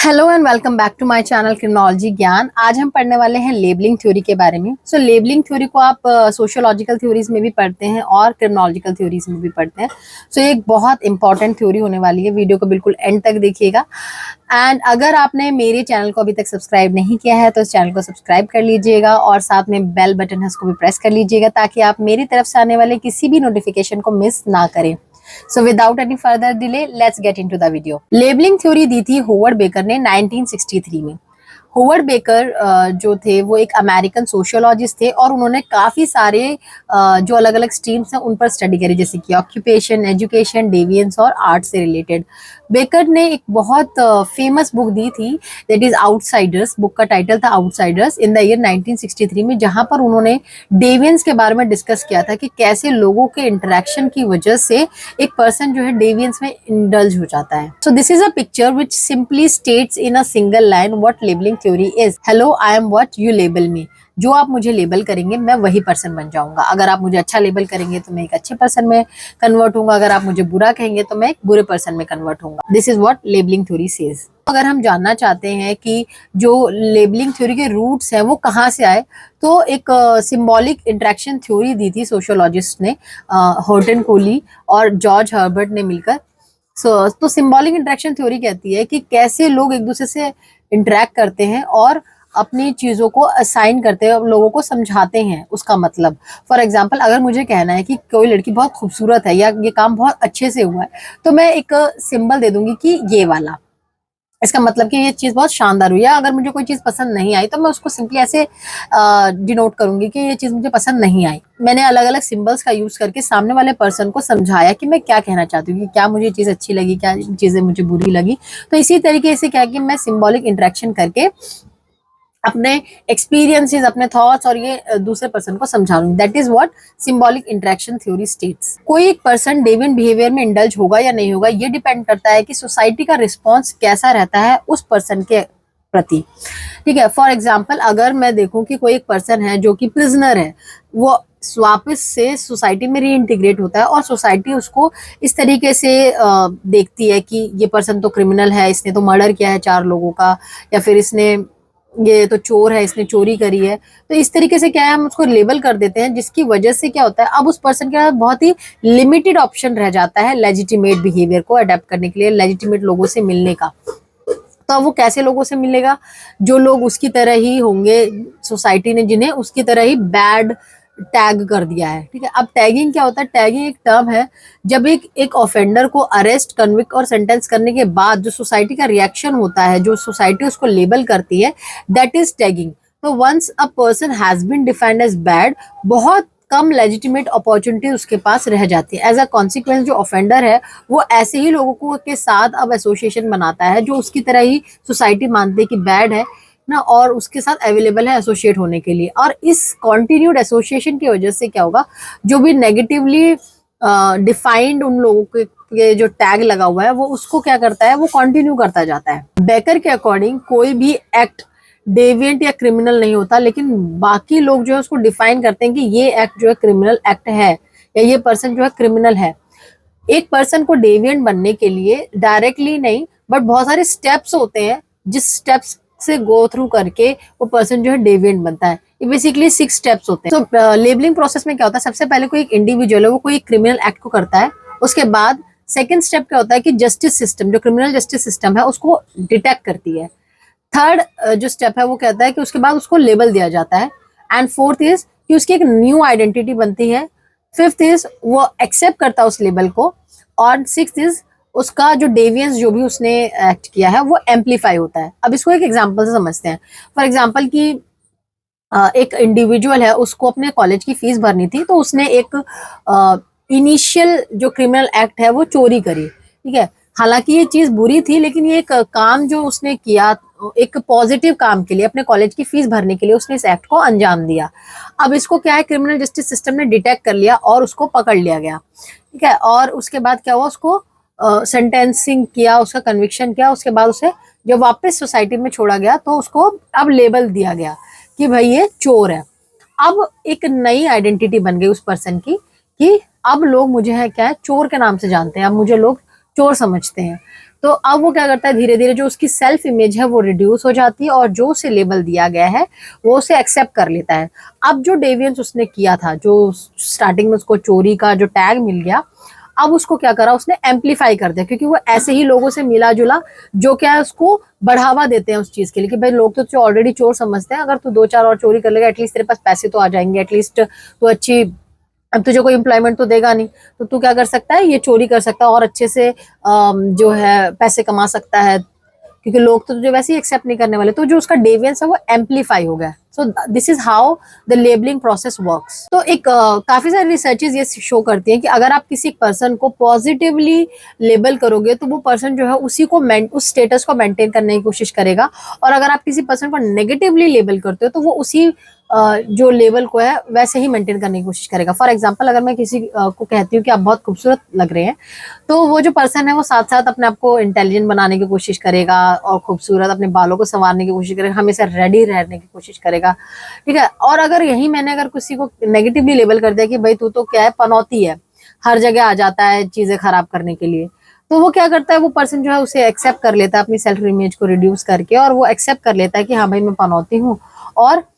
Hello and welcome back to my channel criminology Gyan. आज हम पढ़ने वाले हैं लेबलिंग थ्योरी के बारे में। लेबलिंग थ्योरी को आप सोशियोलॉजिकल थ्योरीज में भी पढ़ते हैं और क्रिमिनोलॉजिकल थ्योरीज में भी पढ़ते हैं। ये एक बहुत इंपॉर्टेंट थ्योरी होने वाली है। वीडियो को बिल्कुल एंड तक देखिएगा। एंड अगर आपने मेरे चैनल को अभी तक सब्सक्राइब नहीं किया है तो इस चैनल को सब्सक्राइब कर लीजिएगा और साथ में बेल बटन है उसको भी प्रेस कर लीजिएगा ताकि आप मेरी तरफ से आने वाले किसी भी नोटिफिकेशन को मिस ना करें। So without any further delay, let's get into the video. Labelling theory दी थी होवर्ड बेकर ने 1963 में। होवर्ड बेकर जो थे वो एक अमेरिकन सोशियोलॉजिस्ट थे और उन्होंने काफी सारे जो अलग अलग स्ट्रीम्स हैं उन पर स्टडी करी, जैसे कि ऑक्यूपेशन, एजुकेशन, डेविएंस और आर्ट से रिलेटेड। बेकर ने एक बहुत फेमस बुक दी थी, दैट इज आउटसाइडर्स। बुक का टाइटल था आउटसाइडर्स इन द ईयर 1963 में, जहां पर उन्होंने डेविएंस के बारे में डिस्कस किया था कि कैसे लोगों के इंटरेक्शन की वजह से एक पर्सन जो है डेविएंस में इंडल्ज हो जाता है। So this is a picture which simply states in a single line what labelling theory is. Hello, I am what you label me. जो आप मुझे लेबल करेंगे मैं वही पर्सन बन जाऊंगा। अगर आप मुझे अच्छा लेबल करेंगे तो मैं एक अच्छे पर्सन में कन्वर्ट होऊंगा, अगर आप मुझे बुरा कहेंगे तो मैं एक बुरे पर्सन में कन्वर्ट होऊंगा। This is what labelling theory says. अगर हम जानना चाहते हैं कि जो लेबलिंग थ्योरी के रूट्स हैं वो कहाँ से आए, तो एक सिंबॉलिक इंटरेक्शन थ्योरी दी थी सोशियोलॉजिस्ट ने, हॉर्टन कोली और जॉर्ज हर्बर्ट ने मिलकर। तो सिंबॉलिक इंटरेक्शन थ्योरी कहती है कि कैसे लोग एक दूसरे से इंटरेक्ट करते हैं और अपनी चीजों को असाइन करते हैं, लोगों को समझाते हैं उसका मतलब। फॉर एग्जाम्पल, अगर मुझे कहना है कि कोई लड़की बहुत खूबसूरत है या ये काम बहुत अच्छे से हुआ है, तो मैं एक सिंबल दे दूंगी कि ये वाला, इसका मतलब कि ये चीज बहुत शानदार हुई है। अगर मुझे कोई चीज पसंद नहीं आई तो मैं उसको सिंपली ऐसे डिनोट करूंगी कि ये चीज मुझे पसंद नहीं आई। मैंने अलग अलग सिंबल्स का यूज करके सामने वाले पर्सन को समझाया कि मैं क्या कहना चाहती हूँ, कि क्या मुझे चीज अच्छी लगी, क्या चीजें मुझे बुरी लगी। तो इसी तरीके से क्या कि मैं सिंबॉलिक इंटरेक्शन करके अपने एक्सपीरियंसेस, अपने थॉट्स और ये दूसरे पर्सन को समझा लूंगी। That is what symbolic interaction theory states. कोई एक पर्सन डेविएंट बिहेवियर में इंडल्ज होगा या नहीं होगा, ये डिपेंड करता है कि सोसाइटी का रिस्पॉन्स कैसा रहता है उस पर्सन के प्रति। ठीक है, फॉर एग्जाम्पल अगर मैं देखूं कि कोई एक पर्सन है जो कि प्रिजनर है, वो वापस से सोसाइटी में री इंटीग्रेट होता है और सोसाइटी उसको इस तरीके से देखती है कि ये पर्सन तो क्रिमिनल है, इसने तो मर्डर किया है 4 लोगों का, या फिर इसने, ये तो चोर है, इसने चोरी करी है। तो इस तरीके से क्या है, हम उसको लेबल कर देते हैं, जिसकी वजह से क्या होता है, अब उस पर्सन के पास बहुत ही लिमिटेड ऑप्शन रह जाता है लेजिटिमेट बिहेवियर को अडेप्ट करने के लिए, लेजिटिमेट लोगों से मिलने का। तो अब वो कैसे लोगों से मिलेगा, जो लोग उसकी तरह ही होंगे, सोसाइटी ने जिन्हें उसकी तरह ही बैड टैग कर दिया है। ठीक है, अब टैगिंग क्या होता है? टैगिंग एक टर्म है जब एक ऑफेंडर को अरेस्ट, कन्विक्ट और सेंटेंस करने के बाद जो सोसाइटी का रिएक्शन होता है, जो सोसाइटी उसको लेबल करती है, दैट इज टैगिंग। तो once a person has been defined as bad, बहुत कम लेजिटिमेट अपॉर्चुनिटी उसके पास रह जाती है। एज अ कॉन्सिक्वेंस जो ऑफेंडर है वो ऐसे ही लोगों को के साथ अब एसोसिएशन बनाता है जो उसकी तरह ही सोसाइटी मानती है कि बैड है ना, और उसके साथ अवेलेबल है एसोसिएट होने के लिए। और इस कॉन्टिन्यूड एसोसिएशन की वजह से क्या होगा, जो भी नेगेटिवली डिफाइंड उन लोगों के जो टैग लगा हुआ है वो उसको क्या करता है, वो कंटिन्यू करता जाता है। बेकर के अकॉर्डिंग कोई भी एक्ट डेविएंट या क्रिमिनल नहीं होता, लेकिन बाकी लोग जो है उसको डिफाइन करते हैं कि ये एक्ट जो है क्रिमिनल एक्ट है या ये पर्सन जो है क्रिमिनल है। एक पर्सन को डेविएंट बनने के लिए डायरेक्टली नहीं बट बहुत सारे स्टेप्स होते हैं, जिस स्टेप्स से गो थ्रू करके वो पर्सन जो है डेविएंट बनता है। ये बेसिकली 6 स्टेप्स होते हैं। तो लेबलिंग प्रोसेस में क्या होता है, सबसे पहले कोई एक इंडिविजुअल है वो कोई क्रिमिनल एक्ट को करता है, उसके बाद सेकेंड स्टेप क्या होता है कि जस्टिस सिस्टम, जो क्रिमिनल जस्टिस सिस्टम है उसको डिटेक्ट करती है। थर्ड जो स्टेप है वो कहता है कि उसके बाद उसको लेबल दिया जाता है। एंड फोर्थ इज कि उसकी एक न्यू आइडेंटिटी बनती है। फिफ्थ इज वो एक्सेप्ट करता है उस लेबल को। और सिक्स्थ इज उसका जो डेविएंस जो भी उसने एक्ट किया है वो एम्पलीफाई होता है। अब इसको एक एग्जांपल से समझते हैं। फॉर एग्जांपल कि एक इंडिविजुअल है, उसको अपने कॉलेज की फीस भरनी थी, तो उसने एक इनिशियल जो क्रिमिनल एक्ट है वो चोरी करी। ठीक है, हालांकि ये चीज बुरी थी, लेकिन ये एक काम जो उसने किया एक पॉजिटिव काम के लिए, अपने कॉलेज की फीस भरने के लिए उसने इस एक्ट को अंजाम दिया। अब इसको क्या है, क्रिमिनल जस्टिस सिस्टम ने डिटेक्ट कर लिया और उसको पकड़ लिया गया। ठीक है, और उसके बाद क्या हुआ, उसको सेंटेंसिंग किया, उसका कन्विक्शन किया। उसके बाद उसे जब वापस सोसाइटी में छोड़ा गया तो उसको अब लेबल दिया गया कि भाई ये चोर है। अब एक नई आइडेंटिटी बन गई उस पर्सन की कि अब लोग मुझे है क्या है, चोर के नाम से जानते हैं, अब मुझे लोग चोर समझते हैं। तो अब वो क्या करता है, धीरे धीरे जो उसकी सेल्फ इमेज है वो रिड्यूस हो जाती है और जो उसे लेबल दिया गया है वो उसे एक्सेप्ट कर लेता है। अब जो डेविएंस उसने किया था, जो स्टार्टिंग में उसको चोरी का जो टैग मिल गया, अब उसको क्या करा, उसने एम्पलीफाई कर दिया, क्योंकि वो ऐसे ही लोगों से मिला जुला जो क्या है उसको बढ़ावा देते हैं उस चीज के लिए कि भाई लोग तो तुझे ऑलरेडी चोर समझते हैं, अगर तू दो चार और चोरी कर लेगा एटलीस्ट तेरे पास पैसे तो आ जाएंगे, एटलीस्ट तू अच्छी, अब तुझे कोई एम्प्लॉयमेंट तो देगा नहीं, तो तू क्या कर सकता है, ये चोरी कर सकता है और अच्छे से जो है पैसे कमा सकता है, क्योंकि लोग तो तुझे वैसे ही एक्सेप्ट नहीं करने वाले। तो जो उसका डेविएंस है वो एम्पलीफाई हो गया। सो this is how the labelling process works. तो एक काफी सारी रिसर्चेज ये शो करती हैं कि अगर आप किसी पर्सन को पॉजिटिवली लेबल करोगे तो वो पर्सन जो है उसी को उस स्टेटस को मेंटेन करने की कोशिश करेगा, और अगर आप किसी पर्सन को नेगेटिवली लेबल करते हो तो वो उसी जो लेवल को है वैसे ही मेंटेन करने की कोशिश करेगा। फॉर एग्जांपल, अगर मैं किसी को कहती हूँ कि आप बहुत खूबसूरत लग रहे हैं, तो वो जो पर्सन है वो साथ साथ अपने आप को इंटेलिजेंट बनाने की कोशिश करेगा और खूबसूरत, अपने बालों को संवारने की कोशिश करेगा, हमेशा रेडी रहने की कोशिश करेगा, ठीक है। और अगर यही मैंने अगर किसी को नेगेटिवली लेबल कर दिया कि भाई तू तो क्या है, पनौती है, हर जगह आ जाता है चीजें खराब करने के लिए, तो वो क्या करता है, वो पर्सन जो है उसे एक्सेप्ट कर लेता है, अपनी सेल्फ इमेज को रिड्यूस करके, और वो एक्सेप्ट कर लेता है कि हाँ भाई मैं पनौती हूँ, और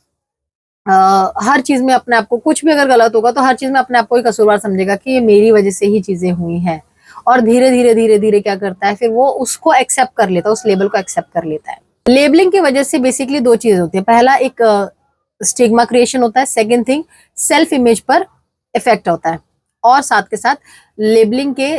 हर चीज में अपने आप को, कुछ भी अगर गलत होगा तो हर चीज में अपने आप को ही कसूरवार समझेगा कि ये मेरी वजह से ही चीजें हुई हैं, और धीरे धीरे धीरे धीरे क्या करता है, फिर वो उसको एक्सेप्ट कर लेता है, उस लेबल को एक्सेप्ट कर लेता है। लेबलिंग की वजह से बेसिकली दो चीज होती है, पहला एक स्टिग्मा क्रिएशन होता है, सेकेंड थिंग सेल्फ इमेज पर इफेक्ट होता है, और साथ के साथ लेबलिंग के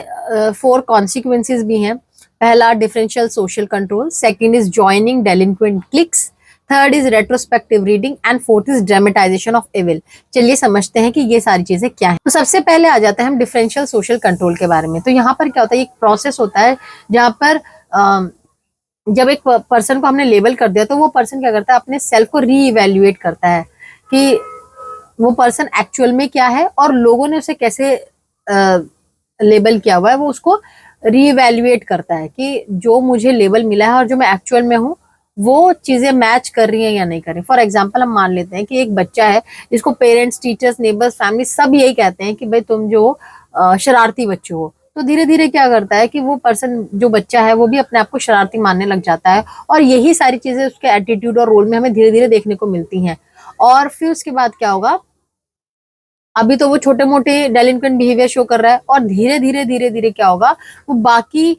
4 कॉन्सिक्वेंसेज भी हैं। पहला differential social control, second is joining delinquent cliques, third is retrospective reading, and fourth is dramatization of evil. चलिए समझते हैं कि ये सारी चीजें क्या है। तो सबसे पहले आ जाते हैं हम डिफरेंशियल सोशल कंट्रोल के बारे में। तो यहाँ पर क्या होता है, एक प्रोसेस होता है जहाँ पर जब एक पर्सन को हमने लेबल कर दिया तो वो पर्सन क्या करता है, अपने सेल्फ को री इवेल्युएट करता है कि वो पर्सन एक्चुअल में क्या है और लोगों ने उसे कैसे लेबल किया हुआ है, वो उसको री इवेल्युएट करता है कि जो मुझे लेबल मिला है और जो मैं एक्चुअल में हूँ वो चीजें मैच कर रही हैं या नहीं कर रही। फॉर एग्जाम्पल, हम मान लेते हैं कि एक बच्चा है जिसको पेरेंट्स, टीचर्स, नेबर्स, फैमिली सब यही कहते हैं कि भाई तुम जो शरारती बच्चे हो, तो धीरे धीरे क्या करता है कि वो पर्सन, जो बच्चा है, वो भी अपने आप को शरारती मानने लग जाता है, और यही सारी चीजें उसके एटीट्यूड और रोल में हमें धीरे धीरे देखने को मिलती हैं। और फिर उसके बाद क्या होगा, अभी तो वो छोटे मोटे डेलिंक्वेंट बिहेवियर शो कर रहा है, और धीरे धीरे धीरे धीरे क्या होगा, वो बाकी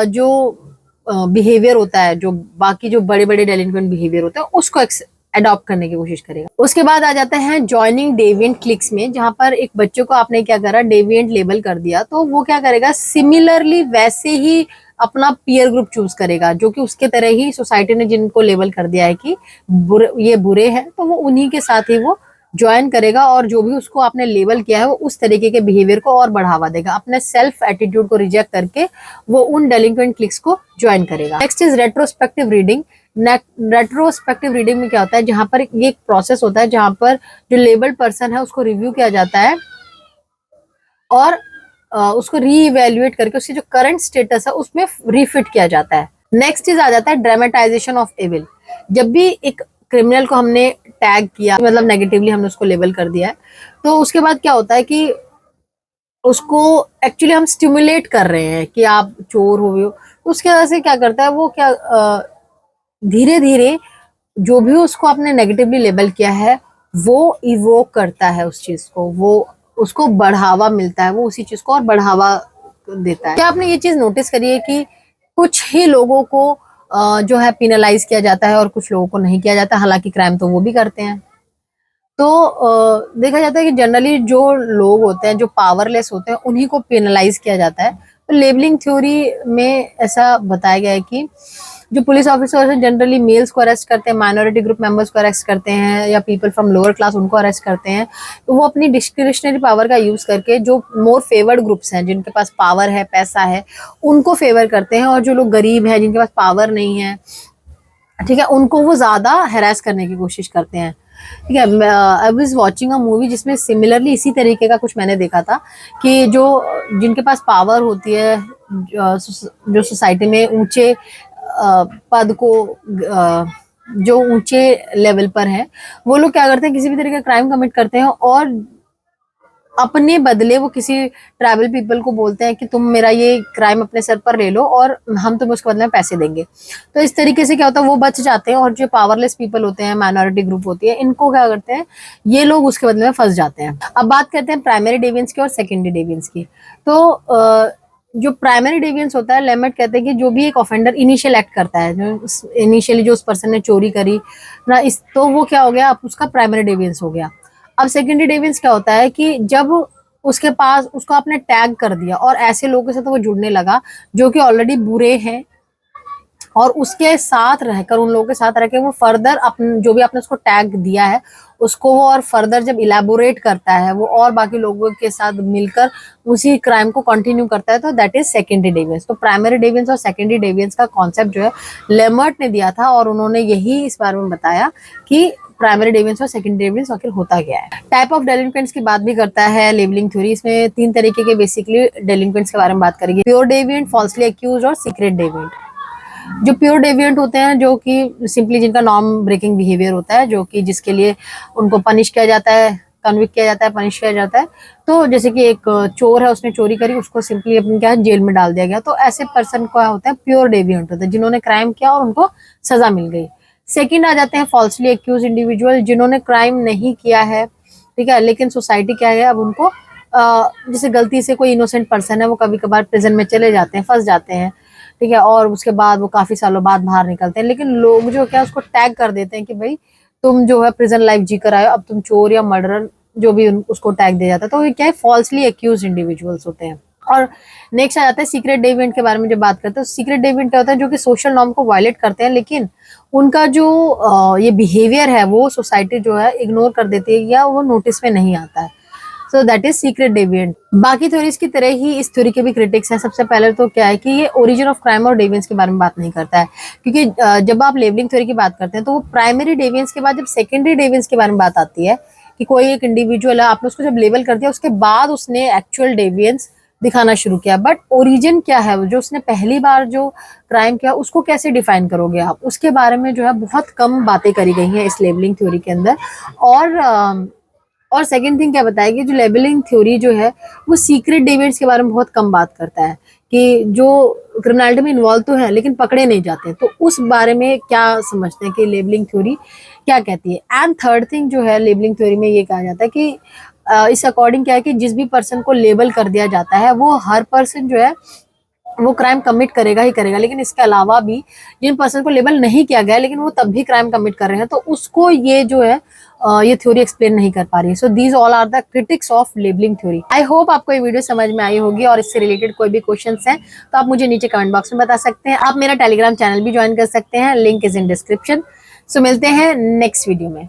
जो बिहेवियर होता है, जो बाकी जो बड़े बड़े डेलिंक्वेंट बिहेवियर होता है उसको अडॉप्ट करने की कोशिश करेगा। उसके बाद आ जाते हैं ज्वाइनिंग डेविएंट क्लिक्स में, जहां पर एक बच्चों को आपने क्या करा, डेविएंट लेबल कर दिया, तो वो क्या करेगा, सिमिलरली वैसे ही अपना पीयर ग्रुप चूज करेगा, जो कि उसके तरह ही सोसाइटी ने जिनको लेबल कर दिया है कि ये बुरे हैं, तो वो उन्हीं के साथ ही वो ज्वाइन करेगा, और जो भी उसको आपने लेबल किया है वो उस तरीके के बिहेवियर को और बढ़ावा देगा, अपने सेल्फ एटीट्यूड को रिजेक्ट करके वो उन डेलिंक्वेंट क्लिक्स को ज्वाइन करेगा। Next is retrospective reading. Retrospective reading में क्या होता है, जहां पर ये एक प्रोसेस होता है जहां पर जो लेबल्ड पर्सन है उसको रिव्यू किया जाता है और उसको रीइवेल्युएट करके उसकी जो करंट स्टेटस है उसमें रिफिट किया जाता है। नेक्स्ट इज आ जाता है ड्रामेटाइजेशन ऑफ एविल। जब भी एक क्रिमिनल को हमने टैग किया, मतलब नेगेटिवली हमने उसको लेबल कर दिया है, तो उसके बाद क्या होता है कि उसको एक्चुअली हम स्टिमुलेट कर रहे हैं कि आप चोर हो गए हो। उसके वजह से क्या करता है वो, क्या धीरे धीरे जो भी उसको आपने नेगेटिवली लेबल किया है वो इवोक करता है उस चीज को, वो उसको बढ़ावा मिलता है, वो उसी चीज को और बढ़ावा देता है। क्या आपने ये चीज नोटिस करी है कि कुछ ही लोगों को जो है पिनलाइज किया जाता है और कुछ लोगों को नहीं किया जाता, हालांकि क्राइम तो वो भी करते हैं। तो देखा जाता है कि जनरली जो लोग होते हैं, जो पावरलेस होते हैं, उन्हीं को पेनलाइज किया जाता है। तो लेबलिंग थ्योरी में ऐसा बताया गया है कि जो पुलिस ऑफिसर्स हैं जनरली मेल्स को अरेस्ट करते हैं, माइनॉरिटी ग्रुप मेंबर्स को अरेस्ट करते हैं, या पीपल फ्रॉम लोअर क्लास उनको अरेस्ट करते हैं, तो वो अपनी डिस्क्रिशनरी पावर का यूज करके जो मोर फेवर्ड ग्रुप्स हैं, जिनके पास पावर है, पैसा है, उनको फेवर करते हैं, और जो लोग गरीब हैं, जिनके पास पावर नहीं है, ठीक है, उनको वो ज्यादा हेरास करने की कोशिश करते हैं। ठीक है, I was watching a movie जिसमें सिमिलरली इसी तरीके का कुछ मैंने देखा था कि जो जिनके पास पावर होती है, जो सोसाइटी में ऊंचे पद को, जो ऊंचे लेवल पर हैं, वो लोग क्या करते हैं, किसी भी तरीके का क्राइम कमिट करते हैं, और अपने बदले वो किसी ट्राइबल पीपल को बोलते हैं कि तुम मेरा ये क्राइम अपने सर पर ले लो और हम तुम्हें उसके बदले में पैसे देंगे। तो इस तरीके से क्या होता है, वो बच जाते हैं, और जो पावरलेस पीपल होते हैं, माइनॉरिटी ग्रुप होती है, इनको क्या करते हैं, ये लोग उसके बदले में फंस जाते हैं। अब बात करते हैं प्राइमरी डेविएंस की और सेकेंडरी डेविएंस की। तो जो प्राइमरी डेविएंस होता है, लेमट कहते हैं कि जो भी एक ऑफेंडर इनिशियल एक्ट करता है, जो इनिशियली जो उस पर्सन ने चोरी करी ना, इस तो वो क्या हो गया, अब उसका प्राइमरी डेविएंस हो गया। अब सेकेंडरी डेविएंस क्या होता है कि जब उसके पास उसको आपने टैग कर दिया और ऐसे लोगों के साथ वो जुड़ने लगा जो कि ऑलरेडी बुरे हैं, और उसके साथ रहकर, उन लोगों के साथ रहकर वो फर्दर अपन जो भी आपने उसको टैग दिया है उसको वो और फर्दर जब इलेबोरेट करता है वो और बाकी लोगों के साथ मिलकर उसी क्राइम को कंटिन्यू करता है, तो दैट इज सेकेंडरी डेविएंस। तो प्राइमरी डेविएंस और सेकेंडरी डेविएंस का कॉन्सेप्ट जो है लेमर्ट ने दिया था, और उन्होंने यही इस बारे में बताया कि प्राइमरी डेविएंस और सेकेंडरी डेविएंस आखिर होता क्या है। टाइप ऑफ डेलिंक्वेंट्स की बात भी करता है लेबलिंग थ्योरी। इसमें 3 तरीके के बेसिकली डेलिंक्वेंट्स के बारे में बात करेंगे, प्योर डेविएंट, फॉल्सली एक्यूज्ड और सीक्रेट डेविएंट। जो प्योर डेविएंट होते हैं, जो कि सिंपली जिनका नॉर्म ब्रेकिंग बिहेवियर होता है, जो कि जिसके लिए उनको पनिश किया जाता है, कन्विक्ट किया जाता है, पनिश किया जाता है। तो जैसे कि एक चोर है, उसने चोरी करी, उसको सिंपली अपनी क्या जेल में डाल दिया गया, तो ऐसे पर्सन क्या होता है, प्योर डेविएंट होता है, जिन्होंने क्राइम किया और उनको सजा मिल गई। सेकंड आ जाते हैं फॉल्सली एक्यूज इंडिविजुअल, जिन्होंने क्राइम नहीं किया है, ठीक है, लेकिन सोसाइटी क्या है, अब उनको जैसे गलती से कोई इनोसेंट पर्सन है, वो कभी कभार प्रिजन में चले जाते हैं, फंस जाते हैं, ठीक है, और उसके बाद वो काफी सालों बाद बाहर निकलते हैं, लेकिन लोग जो क्या उसको टैग कर देते हैं कि भाई तुम जो है प्रिजन लाइफ जी कर आए हो, अब तुम चोर या मर्डरर, जो भी उसको टैग दिया जाता है। तो ये क्या है, फॉल्सली एक्यूज इंडिविजुअल्स होते हैं। और नेक्स्ट आ जाता है सीक्रेट डेविएंट के बारे में जब बात करते हैं, तो सीक्रेट डेविएंट क्या होता है, जो कि सोशल नॉर्म को वायलेट करते हैं, लेकिन उनका जो ये बिहेवियर है वो सोसाइटी जो है इग्नोर कर देती है या वो नोटिस में नहीं आता है। So that is secret deviant. बाकी थ्योरीज की तरह ही इस थ्योरी के भी क्रिटिक्स हैं। सबसे पहले तो क्या है कि ये ओरिजिन ऑफ क्राइम और डेविएंस के बारे में बात नहीं करता है, क्योंकि जब आप लेबलिंग थ्योरी की बात करते हैं तो वो प्राइमरी डेविएंस के बाद जब सेकेंडरी डेविएंस के बारे में बात आती है कि कोई एक इंडिविजुअल है, आपने उसको जब लेबल कर दिया उसके बाद उसने एक्चुअल डेविएंस दिखाना शुरू किया, बट ओरिजिन क्या है, जो उसने पहली बार जो क्राइम किया उसको कैसे डिफाइन करोगे आप, उसके बारे में जो है बहुत कम बातें करी गई हैं इस लेबलिंग थ्योरी के अंदर। और सेकंड थिंग क्या बताएगी, जो लेबलिंग थ्योरी जो है वो सीक्रेट डेविएंट्स के बारे में बहुत कम बात करता है, कि जो क्रिमिनलिटी में इन्वॉल्व तो है लेकिन पकड़े नहीं जाते, तो उस बारे में क्या समझते हैं कि लेबलिंग थ्योरी क्या कहती है। एंड थर्ड थिंग जो है लेबलिंग थ्योरी में ये कहा जाता है कि इस अकॉर्डिंग क्या है कि जिस भी पर्सन को लेबल कर दिया जाता है वो हर पर्सन जो है वो क्राइम कमिट करेगा ही करेगा, लेकिन इसके अलावा भी जिन पर्सन को लेबल नहीं किया गया लेकिन वो तब भी क्राइम कमिट कर रहे हैं, तो उसको ये जो है ये थ्योरी एक्सप्लेन नहीं कर पा रही है। So these all are the critics of labelling theory. I hope आपको ये वीडियो समझ में आई होगी, और इससे रिलेटेड कोई भी क्वेश्चंस हैं तो आप मुझे नीचे कमेंट बॉक्स में बता सकते हैं। आप मेरा टेलीग्राम चैनल भी ज्वाइन कर सकते हैं, लिंक इज इन डिस्क्रिप्शन। सो मिलते हैं नेक्स्ट वीडियो में।